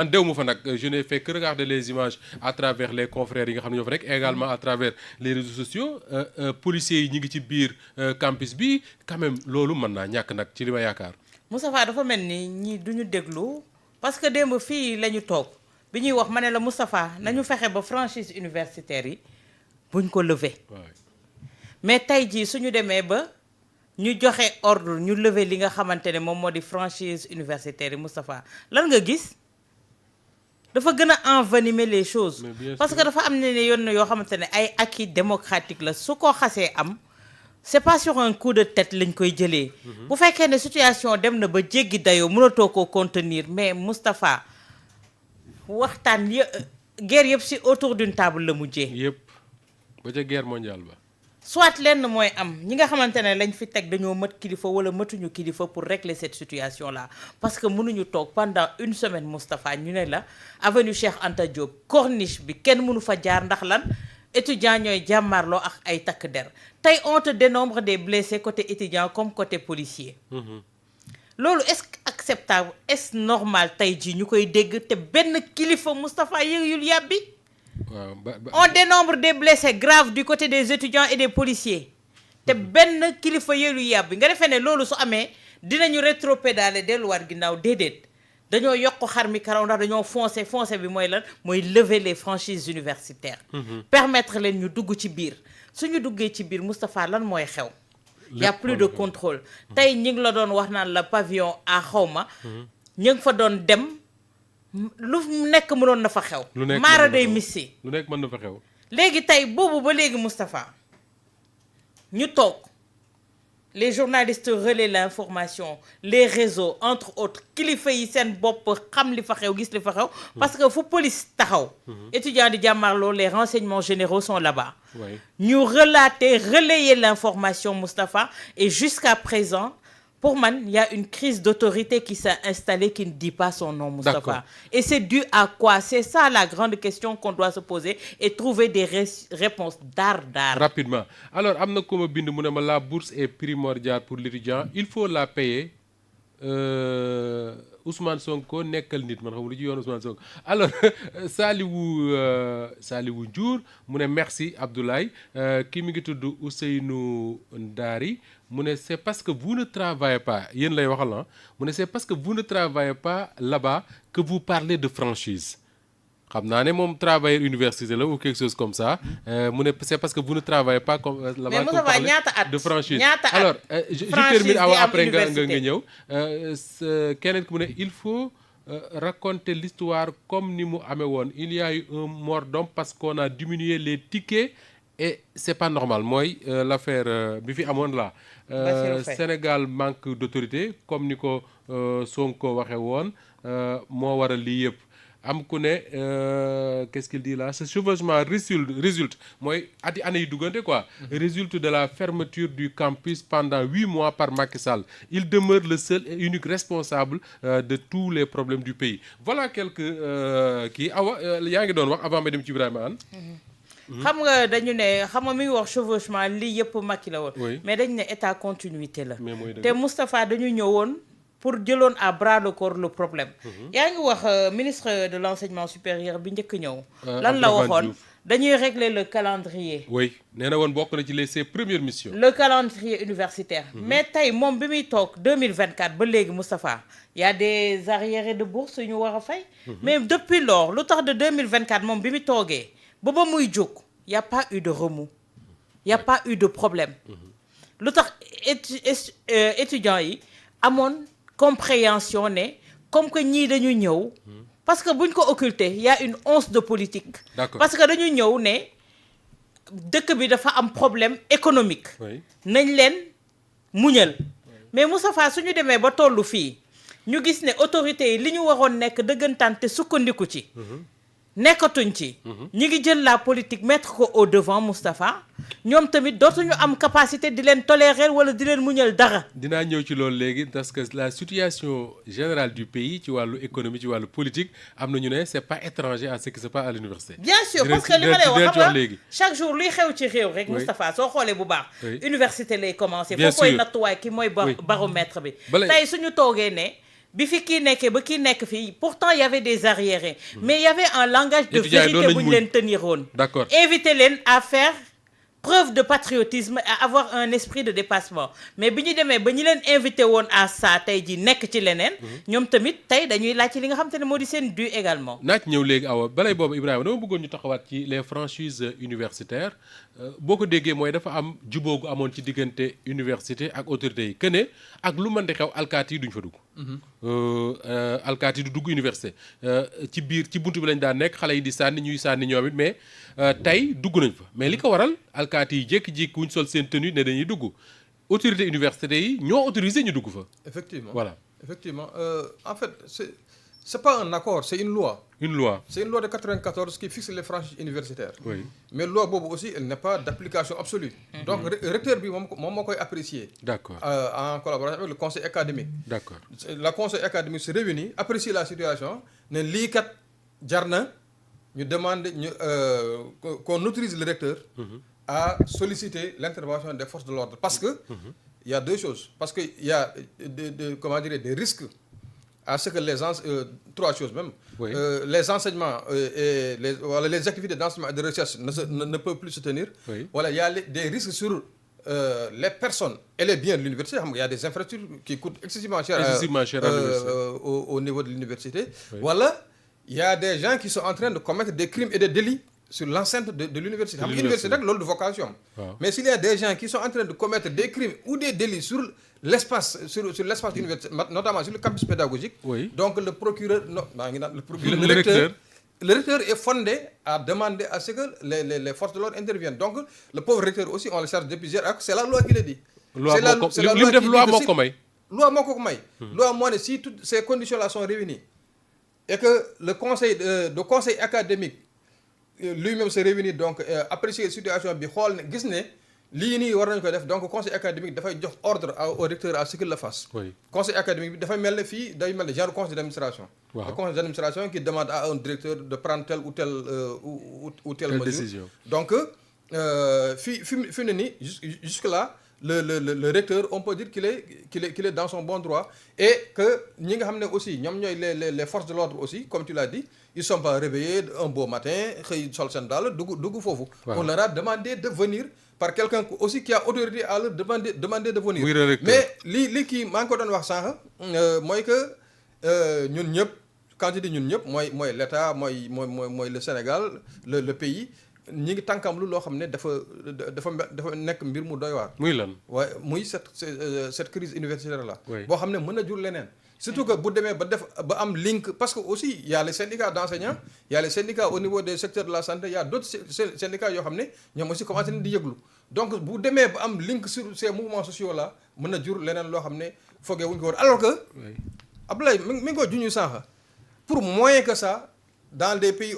man dew ma fa nag je n'ai fait que regarder les images à travers les confrères yi nga xam ne ñoo fa nekk également à travers les réseaux sociaux policiers yi ñi ngi ci biir campus bi quand même loolu mën naa ñàkk nag ci li ma yaakaar. Moustapha dafa mel ni ñi duñu déglu parce que démb fii la ñu toog bi ñuy wax ma ne la Moustapha nañu fexe ba franchise universitaire yi buñ ko lever. mais tey jii suñu demee ba ñu joxe ordre ñu lever li nga xamante ne moom moo di franchise universitaire yi Moustapha lan nga gis. dafa gën a envenimer les choses parce que dafa am ne yoon yoo xamante ne ay acquis démocratique la su ko xasee am c'est pas sur un coup de tête lañ koy jëlee bu fekkee ne situation dem na ba jéggi dayoo mënatoo koo contenir mais Moustapha waxtaan guerre yëpp si autour d'une table la mujjee yëpp ba ca guerre mondiale ba soit lenn mooy am ñi nga xamante ne lañ fi teg dañoo mët kilifa wala mëtuñu kilifa pour régler cette situation là parce que mënuñu toog pendant une semaine Moustapha ñu ne la avenue Cheikh Anta Diop corniche bi kenn mënu fa jaar ndax lan étudiants ñooy jàmmarloo ak ay takk der tey on te dénombre des blessés côté étudiant comme côté policier loolu est-ce acceptable est-ce normal tey jii ñu koy dégg te benn kilifa Moustapha yëyul yàbbi on dénombre des blessés graves du côté des étudiants et des policiers te benn kilifa yëlu yàbbi nga defee ne loolu su amee dinañu rétropédaler delluwaat ginnaaw déedéet dañoo yokk xar mi karaw ndax dañoo foncé bi mooy lan mooy lever les franchises universitaires permettre leen ñu dugg ci biir suñu duggee ci biir Moustapha lan mooy xew y a plus de contrôle tey ñi ngi la doon wax naan la pavillon à xawma ñu ngi fa doon dem lu nekk mënoon na fa xew maara day missi lu nekk mën na fa xew léegi tey boobu ba léegi Moustapha ñu toog les journalistes relaient l'information les réseaux entre autres kilifa yi seen bopp xam li fa xew gis li fa xew parce que fu police taxaw étudiants di jàmmarloo les renseignements généraux sont là-bas ñu relayer l'information Moustapha et jusqu'à présent pour man, il y a une crise d'autorité qui s'est installée qui ne dit pas son nom, Moustapha. Et c'est dû à quoi? C'est ça la grande question qu'on doit se poser et trouver des réponses d'art. Rapidement. Alors, amna ko ma bind mu ne ma la bourse est primordiale pour l'étudiant. Il faut la payer. Ousmane Sonko nekkal nit man xam lu ci yoon Ousmane Sonko alors Saliwu Diour mu ne merci Abdoulaye kii mi ngi tudd Ousseynou Ndari mu ne c'est parce que vous ne travaillez pas yéen lay waxal na mu ne c'est parce que vous ne travaillez pas là-bas que vous parlez de franchise xam naa ne moom travailleur université la ou quelque chose comme ça mu ne c'est parce que vous ne travaillez pas comme là-bas que vous parlez de franchise alors je termine après nga ñëw keneen ku mu ne il faut raconter l'histoire comme ni mu amee woon il y a eu un mort d'homme parce qu'on a diminué les tickets et c'est pas normal mooy l'affaire bi fi amoon là Sénégal manque d'autorité comme ni ko Sonko waxee woon moo waral lii yëpp am ku ne qu'est-ce qu'il dit là ce chevauchement résulte mooy ati année yi duggante quoi résulte de la fermeture du campus pendant 8 mois par Macky Sall il demeure le seul et unique responsable de tous les problèmes du pays voilà quelques kii yaa ngi doon wax avant ma dem ci Ibrahima Anne xam nga dañu ne xam nga mi ngi wax chevauchement lii yëpp Macky la woon mais dañu ne état continuité la te Moustapha dañu ñëwoon pour jëloon à bras le corps le problème yaa ngi wax ministre de l'enseignement supérieur bi njëkk ñëw lan la waxoon dañuy régler le calendrier oui nee na woon bokk na ci ses premières missions le calendrier universitaire mais tey moom bi muy toog 2024 ba léegi Moustapha y a des arriérés de bourse yu ñu war a fay mais depuis lors lu tax de 2024 moom bi muy toogee ba muy jóg y a pas eu de remous y a pas eu de problème lu tax étudiants yi amoon compréhension ne comme que ñii dañu ñëw parce que buñ ko occulter y a une once de politique parce que dañu ñëw ne dëkk bi dafa am problème économique nañ leen muñal mais Moustapha suñu demee ba tollu fii ñu gis ne autorités yi li ñu waroon nekk dëggantaan te sukkandiku ci nekkatuñ ci ñi ngi jël la politique mettre ko au devant Moustapha ñoom tamit dootuñu am capacité di leen tolérer wala di leen muñal dara dinaa ñëw ci loolu léegi parce que la situation générale du pays ci wàllu économie ci wàllu politique am na ñu ne c'est pas étranger à ce qui se passe à l'université bien sûr parce que li ma lay wax xam nga chaque jour luy xew ci réew rek Moustapha soo xoolee bu baax université lay commencer foo koy nattuwaay ki mooy baromètre bi tey suñu toogee ne bi fi kii nekkee ba kii nekk fii pourtant il y avait des arriérés mais il y avait un langage de étudiants yi doon vérité nañ bu ñu muñ. leen tenir woon D'accord. inviter leen à faire preuve de patriotisme et avoir un esprit de dépassement mais bi ñu demee ba ñu leen invité woon à ça tey ji nekk ci leneen ñoom tamit tey dañuy laaj ci li nga xam te ne moo di seen dû également naaj ñëw léegi awa balay boobu Ibrahima dama bëggoon ñu taxawaat ci les franchises universitaires boo ko déggee mooy dafa am jubóo gu amoon ci diggante université ak autorités yi que ne ak lu mën di xew alkaati yi duñ fa dugg. alkaati yi du dugg université ci biir ci buntu bi lañ daan nekk xale yi di sànni ñuy sànni ñoom it mais tey dugg nañ fa mais li ko waral alkaati yi jékki-jékki wuñ sol seen tenue ne dañuy dugg autorité université yi ñoo autorisé ñu dugg fa. Effectivement. Voilà. Effectivement. En fait, c'est pas un accord, c'est une loi. Une loi. C'est une loi de 94 qui fixe les franchises universitaires. Oui. Mais loi boobu aussi, elle n'est pas d'application absolue. Donc, recteur bi moom moo koy apprécier. D'accord. En collaboration avec le conseil académique. D'accord. Le conseil académique se réunit, apprécie la situation, ne lii kat jar na ñu demande qu'on autorise le recteur à solliciter l'intervention des forces de l'ordre parce que il y a deux choses. Parce que il y a des risques à ce que trois choses même. Oui. Les enseignements et les activités d'enseignement et de recherche ne peuvent plus se tenir. Oui. Voilà, il y a des risques sur les personnes et les biens de l'université. Il y a des infrastructures qui coûtent excessivement cher, à l'université. au niveau de l'université. Oui. Voilà, il y a des gens qui sont en train de commettre des crimes et des délits sur l'enceinte de l'université. L'université rek loolu de vocation. Waaw. Mais s'il y a des gens qui sont en train de commettre des crimes ou des délits sur l'espace universitaire, notamment sur le campus pédagogique, Oui. donc le procureur, Le recteur. Le recteur est fondé à demander à ce que les forces de l'ordre interviennent. Donc le pauvre recteur aussi, on le charge de plusieurs actes. C'est la loi qui le dit. loi moo ko may. Loi moo ko may. Loi moo ne si toutes ces conditions-là sont réunies et que le conseil académique lui-même se réunit donc apprécier situation bi xool ne gis ne lii nii war nañu ko def donc conseil académique dafay jox ordre au recteur à ce qu'il le fasse. Oui. Conseil académique bi dafay mel ne fii day mel ne genre conseil d'administration. Waaw. Le conseil d'administration qui demande à un directeur de prendre telle ou telle Telle mesure. décision. Donc fi ne nii jusque-là le recteur on peut dire qu'il est dans son bon droit et que ñi nga xam ne aussi ñoom ñooy les forces de l'ordre aussi comme tu l'as dit ils sont pas réveillés un beau matin xëy sol seen daal dugg foofu. Waaw. On leur a demandé de venir par quelqu'un aussi qui a autorité à leur demander de venir. Oui, le recteur. Mais li kii maa ngi ko doon wax sànq mooy que ñun ñëpp quand je dis ñun ñëpp mooy l'État mooy le Sénégal le pays ñi ngi tànkamlu loo xam ne dafa nekk mbir mu doy waar. muy lan. waaye muy cette crise universitaire là. Oui. boo xam ne mën na jur leneen. surtout que bu demee ba am link parce que aussi il y a les syndicats d'enseignants il y a les syndicats au niveau des secteurs de la santé il y a d'autres syndicats yoo xam ne ñoom aussi commencé nañ di yëglu donc bu demee ba am link sur ces mouvements sociaux là mën na jur leneen loo xam ne foogee wuñ ko woon alors que Oui. Abdoulaye mi ngi ko juñu sànq pour moins que ça dans les pays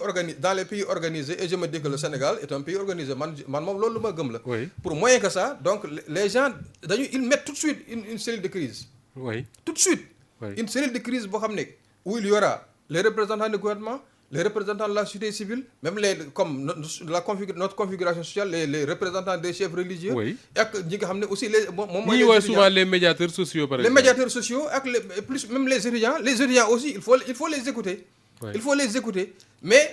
organisés et je me dis que le Sénégal est un pays organisé man moom loolu lu ma gëm la. Oui. Pour moins que ça donc les gens ils mettent tout de suite une cellule de crise Oui. tout de suite. Oui. Une cellule de crise boo xam ne où il y aura les représentants du gouvernement les représentants de la société civile même comme notre configuration sociale les représentants des chefs religieux. Oui. ak ñi nga xam ne aussi moom mooy ñuy woowee souvent les médiateurs sociaux par les exemple. médiateurs sociaux ak même les étudiants aussi il faut les écouter. Oui. Il faut les écouter mais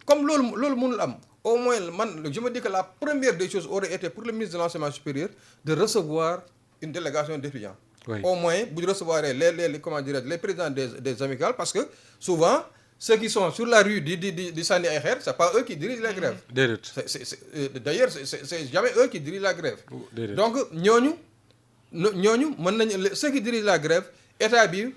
comme loolu mënul am au moins je me dis que la première des choses aurait été pour le ministre de l'enseignement supérieur de recevoir une délégation d'étudiants. Oui. Au moins bu ñu recevoir les présidents des amicales parce que souvent ceux qui sont sur la rue di sànni ay xeer c'est pas eux qui dirigent la grève. déedéet. D'ailleurs c'est jamais eux qui dirigent la grève. Déedéet. Donc ñooñu mën nañu ceux qui dirigent la grève état bi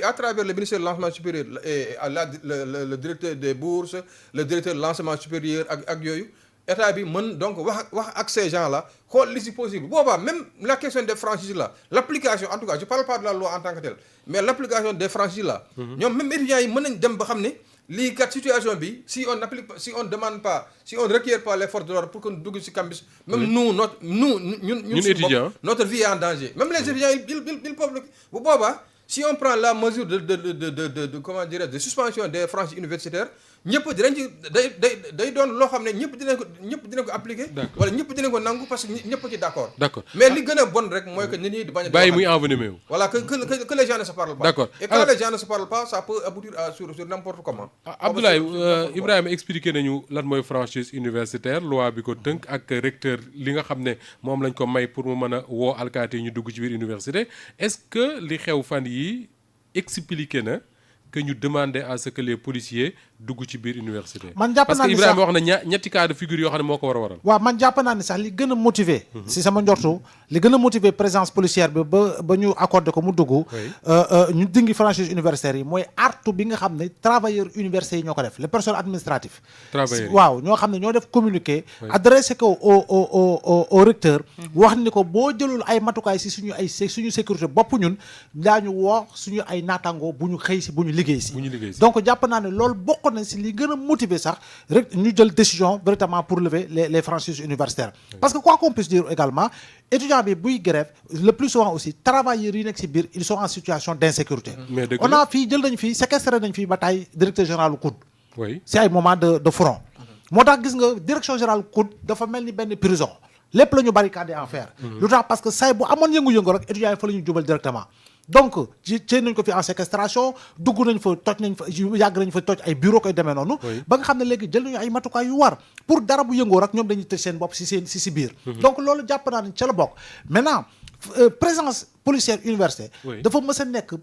à travers le ministère de l'enseignement supérieur et le directeur des bourses le directeur de l'enseignement supérieur ak yooyu état bi mën donc wax ak ces gens là xool li si possible boobaa même la question des franchises là l'application en tout cas je parle pas de la loi en tant que telle mais l'application des franchises là ñoom même étudiants yi mën nañ dem ba xam ne lii kat situation bi si on demande pas si on requiert pas les forces de l'ordre pour que ñu dugg ci campus même ñun étudiants notre vie est en danger même les étudiants ils peuvent bu boobaa si on prend la mesure de comment dirais de suspension des franchises universitaires ñëpp dinañ ci day doon loo xam ne ñëpp dinañ ko appliquer. wala ñëpp dinañ ko nangu parce que ñëpp ci d'accord. mais li gën a bon rek mooy que nit ñi di bañ a. bàyyi muy envenimé wu. voilà que les gens ne se parlent pas. d'accord et quand les gens ne se parlent pas ça peut aboutir sur n'importe comment. Abdoulaye Ibrahima expliqué nañu lan mooy franchise universitaire loi bi ko tënk ak recteur li nga xam ne moom lañ ko may pour mu mën a woo alkaati yi ñu dugg ci biir université est-ce que li xew fan yi expliqué na que ñu demander à ce que les policiers dugg ci biir université. man jàpp naa ni parce que Ibrahima wax na ñetti cas de figure yoo xam ne moo ko war a waral. waaw man jàpp naa ni sax li gën a motiver. si sama njortu li gën a motiver présence policière bi ba ñu accordé ko mu dugg. ñu dingi franchise universitaire yi mooy artu bi nga xam ne travailleurs universitaires yi ñoo ko def les personnes administratives. travailleurs waaw ñoo xam ne ñoo def communiqué. adressé ko au recteur. wax ni ko boo jëlul ay matukaay si suñu sécurité bopp ñun daañu woo suñu ay naataangoo bu ñu xëy si bu ñu liggéey si. donc jàpp naa ne loolu bokk na si li gën a motiver sax rek ñu jël décision véritablement pour lever les franchises universitaires. parce que quoi qu'on puisse dire également étudiant bi buy grève le plus souvent aussi travailleurs yi nekk si biir ils sont en situation d'insécurité. on a fii jël nañ fii séquestré nañ fii ba tey directeur général COUD. si ay moment de front. moo tax gis nga direction générale COUD dafa mel ni benn prison lépp la ñu barricadé en fer. lu tax parce que say bu amoon yëngu-yëngu rek étudiants yi fa la ñu jubal directement. donc ci nañ ko fi en séquestration dugg nañ fa toj nañ fa yàgg nañ fa toj ay bureau koy demee noonu. ba nga xam ne léegi jël nañu ay matukaay yu war pour dara bu yëngoo rek ñoom dañuy tëj seen bopp si biir. donc loolu jàpp naa ne ca la bokk maintenant présence policière université. dafa mës a nekk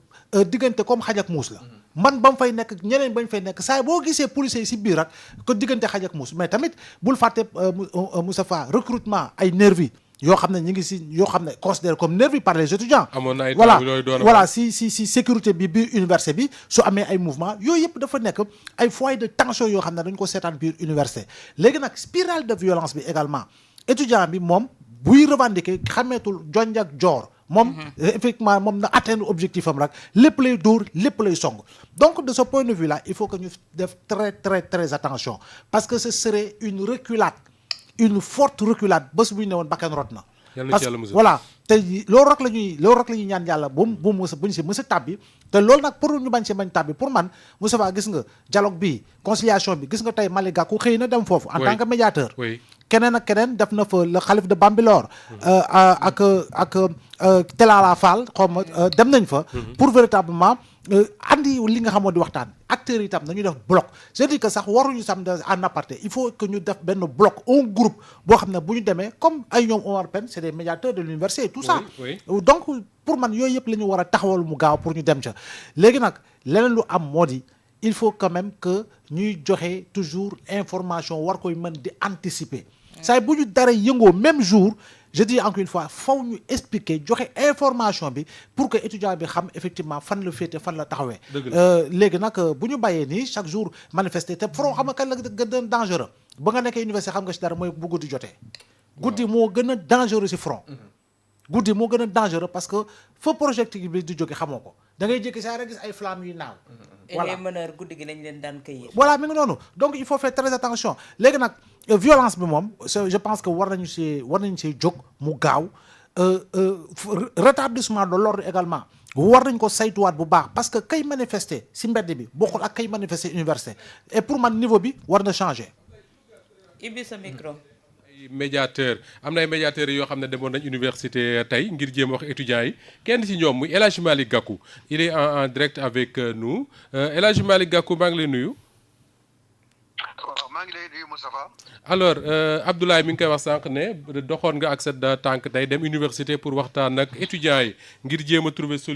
diggante comme xaj ak muus la. man ba mu fay nekk ñeneen bañ fay nekk saa boo gisee policiers yi si biir rek ko diggante xaj ak muus mais tamit bul fàtte Moustapha recrutement ay nervi yoo xam ne ñu ngi si yoo xam ne considéré comme nervi par les étudiants. voilà si sécurité bi biir université bi su amee ay mouvement yooyu yëpp dafa nekk ay foyer de tension yoo xam ne dañ ko seetaan biir université léegi nag spirale de violence bi également étudiant bi moom buy revendiquer xameetul jonj ak joor moom effectivement moom na atteindre objectif am rek lépp lay dóor lépp lay song donc de ce point de vue là il faut que ñu def très très très attention parce que ce serait une reculade une forte reculade bés bu ñu ne woon bakkan rot na parce que voilà te loolu rek la ñuy ñaan yàlla bu mu buñ si mës a tàbbi te loolu nag pour ñu bañ si bañ tàbbi pour man Moustapha gis nga dialogue bi conciliation bi gis nga tey Malick Gakou xëy na dem foofu en tant que médiateur keneen ak keneen def na fa le xalif de Bambilor ak Telala Fall xaw ma dem nañ fa pour véritablement andi li nga xamoon di waxtaan acteurs yi tam nañu def bloc c'est-à-dire que sax waruñu sam en aparté il faut que ñu def benn bloc un groupe boo xam ne bu ñu demee comme ay ñoom Omar Pène c'est des médiateurs de l'université et tout ça donc pour man yooyu yëpp la ñu war a taxawal mu gaaw pour ñu dem ca léegi nag leneen lu am moo di il faut quand même que ñuy joxe toujours information war koy mën di anticiper saa bu ñu dara yëngoo même jour je dis encore une fois faw ñu expliquer joxe information bi pour que étudiant bi xam effectivement fan la féete fan la taxawee léegi nag bu ñu bàyyee nii chaque jour manifester te front xam nga kan la gën a dangereux ba nga nekkee université xam nga si dara mooy bu guddi jotee guddi moo gën a dangereux si front guddi moo gën a dangereux parce que fa projectile bi di jóge xamoo ko da ngay jékki saa rek gis ay flammes yuy naaw voilà et les meneurs guddi gi lañ leen daan cueillir. voilà mi ngi noonu donc il faut faire très attention léegi nag violence bi moom je pense que war nañu see jóg mu gaaw rétablissement de l'ordre également war nañ ko saytuwaat bu baax parce que kay manifester si mbedd bi bokkul ak kay manifester université et pour man niveau bi war na changer. Ibbi sa micro. médiateur am na ay médiateurs yoo xam ne demoon nañ université tey ngir jéem wax étudiants yi kenn ci ñoom muy El Hadj Malick Gakou il est en direct avec nous El Hadj Malick Gakou maa ngi lay nuyu. waaw maa ngi lay nuyu Moustapha. alors Abdoulaye mi ngi koy wax sànq ne doxoon nga ak sa tànk tey dem université pour waxtaan ak étudiants yi ngir jéem a trouver solution.